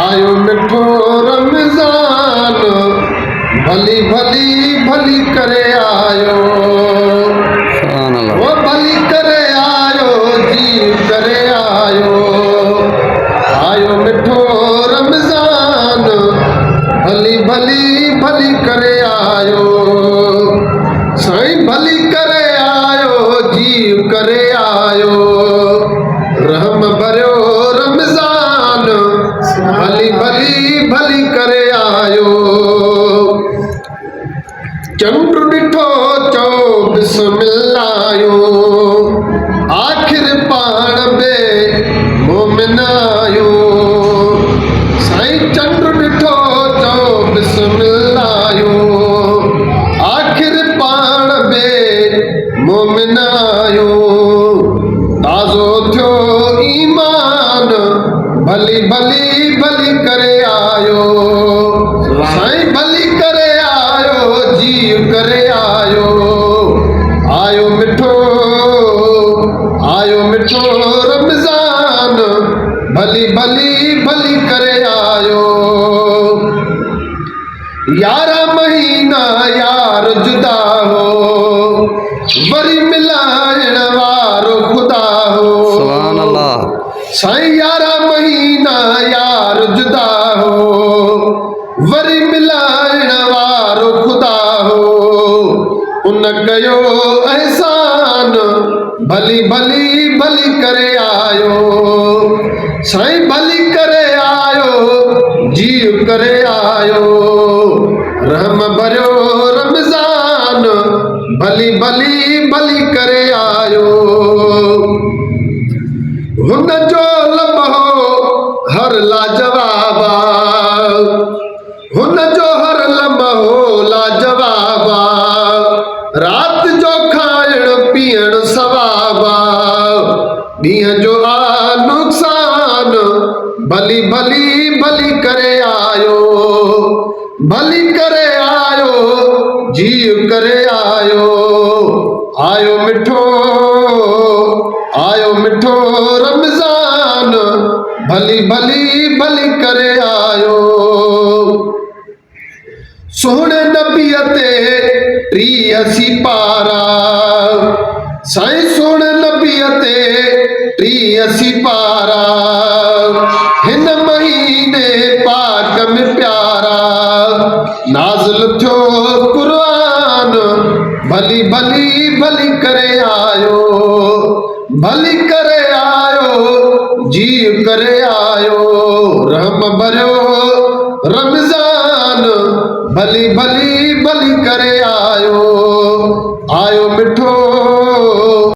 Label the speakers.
Speaker 1: आयो मिठो रमज़ान, भली भली भली करे आयो, वो भली करे आयो, जी करे आयो। आयो मिठो रमज़ान, भली भली भली करे आयो, साईं भली करे आयो, जी करे आयो। रहम भरियो रमज़ान, भली भली भली करे आयो। चंड ॾिठो चओ बिस्मिल्लाह, आखिर पाण बे मोमिन आयो। साईं चंड ॾिठो चओ बिस्मिल्लाह, आखिर पाण बे मोमिन आयो। ताज़ो थियो ईमान, भली भली भली करे आयो, साईं भली करे आयो, जी करे आयो। आयो मिठो रमज़ान, भली भली भली करे आयो। 11 महीना यार जुदा हो, वरी मिलाइण वारो खुदा हो।
Speaker 2: सुभान अल्लाह।
Speaker 1: साईं 11 महीना यार जुदा हो, वरी मिलाइण वारो खुदा हो। उन कयो एहसान, भली भली भली करे आयो, साईं भली करे आयो, जी करे आयो। रहम भरियो रमज़ान, भली भली भली करे आयो। हुन जो लम्हो हर लाजवाबा, हुन जो हर लम्हो लाजवाबा। रात जो खाइण पीअण सवाबा, ॾींहं जो आ नुक़सान, भली भली भली करे आयो, भली करे आयो, जी करे आयो। आयो मिठो रमज़ान, भली भली भली करे आयो। सोहणे नबीअ ते 83 पारा, साईं सोहणे नबीअ ते 83 पारा। हिन महीने पाक में प्यारा, नाज़िल थियो क़ुरान, भली भली भली करे आयो, भली करे आयो, जी करे आयो। रहम भरियो रमज़ान, भली भली भली करे आयो। आयो मिठो